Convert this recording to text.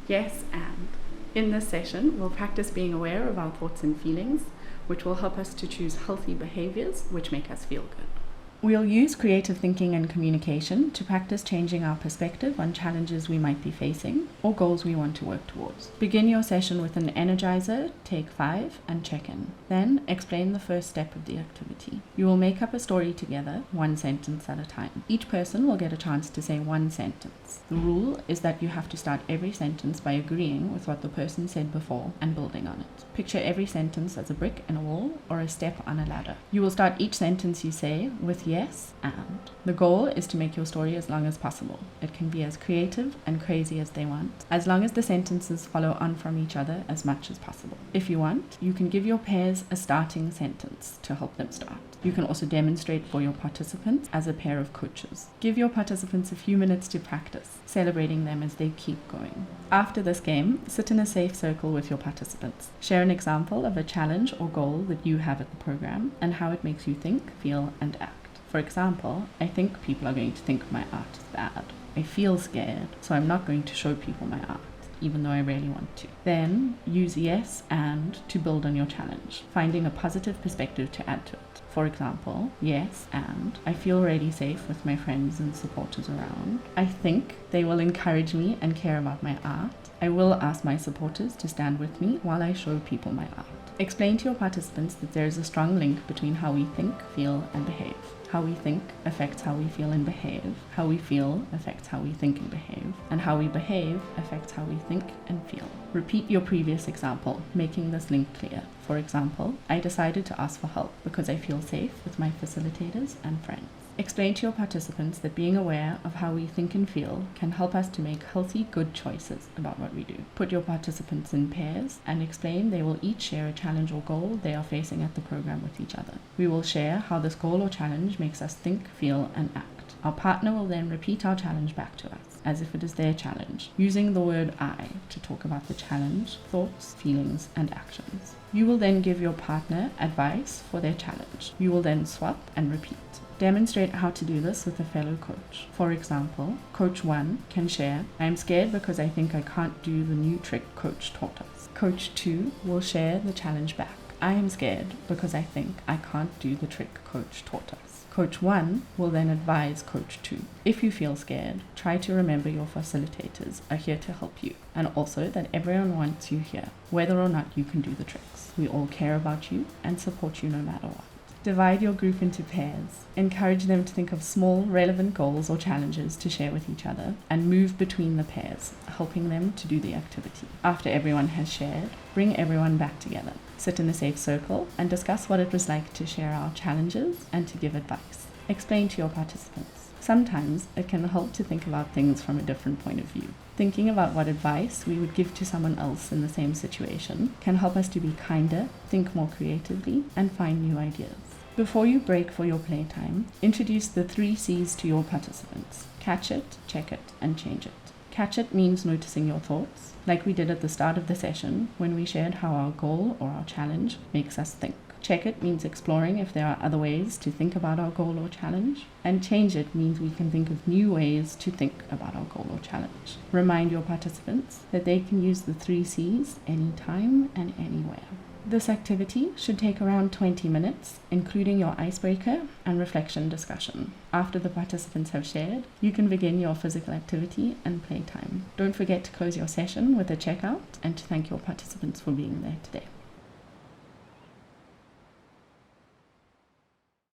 Yes, and. In this session, we'll practice being aware of our thoughts and feelings, which will help us to choose healthy behaviours which make us feel good. We'll use creative thinking and communication to practice changing our perspective on challenges we might be facing or goals we want to work towards. Begin your session with an energizer, take 5, and check in. Then explain the first step of the activity. You will make up a story together, one sentence at a time. Each person will get a chance to say one sentence. The rule is that you have to start every sentence by agreeing with what the person said before and building on it. Picture every sentence as a brick in a wall or a step on a ladder. You will start each sentence you say with yes, and. The goal is to make your story as long as possible. It can be as creative and crazy as they want, as long as the sentences follow on from each other as much as possible. If you want, you can give your pairs a starting sentence to help them start. You can also demonstrate for your participants as a pair of coaches. Give your participants a few minutes to practice, celebrating them as they keep going. After this game, sit in a safe circle with your participants. Share an example of a challenge or goal that you have at the program and how it makes you think, feel, and act. For example, I think people are going to think my art is bad. I feel scared, so I'm not going to show people my art, even though I really want to. Then use yes and to build on your challenge, finding a positive perspective to add to it. For example, yes and I feel really safe with my friends and supporters around. I think they will encourage me and care about my art. I will ask my supporters to stand with me while I show people my art. Explain to your participants that there is a strong link between how we think, feel, and behave. How we think affects how we feel and behave. How we feel affects how we think and behave. And how we behave affects how we think and feel. Repeat your previous example, making this link clear. For example, I decided to ask for help because I feel safe with my facilitators and friends. Explain to your participants that being aware of how we think and feel can help us to make healthy, good choices about what we do. Put your participants in pairs and explain they will each share a challenge or goal they are facing at the program with each other. We will share how this goal or challenge makes us think, feel, and act. Our partner will then repeat our challenge back to us, as if it is their challenge, using the word I to talk about the challenge, thoughts, feelings, and actions. You will then give your partner advice for their challenge. You will then swap and repeat. Demonstrate how to do this with a fellow coach. For example, Coach 1 can share, I am scared because I think I can't do the new trick Coach taught us. Coach 2 will share the challenge back. I am scared because I think I can't do the trick Coach taught us. Coach 1 will then advise Coach 2. If you feel scared, try to remember your facilitators are here to help you, and also that everyone wants you here, whether or not you can do the tricks. We all care about you and support you no matter what. Divide your group into pairs. Encourage them to think of small, relevant goals or challenges to share with each other and move between the pairs, helping them to do the activity. After everyone has shared, bring everyone back together. Sit in a safe circle and discuss what it was like to share our challenges and to give advice. Explain to your participants. Sometimes it can help to think about things from a different point of view. Thinking about what advice we would give to someone else in the same situation can help us to be kinder, think more creatively, and find new ideas. Before you break for your playtime, introduce the 3 C's to your participants. Catch it, check it, and change it. Catch it means noticing your thoughts, like we did at the start of the session when we shared how our goal or our challenge makes us think. Check it means exploring if there are other ways to think about our goal or challenge. And change it means we can think of new ways to think about our goal or challenge. Remind your participants that they can use the 3 C's anytime and anywhere. This activity should take around 20 minutes, including your icebreaker and reflection discussion. After the participants have shared, you can begin your physical activity and playtime. Don't forget to close your session with a checkout and to thank your participants for being there today.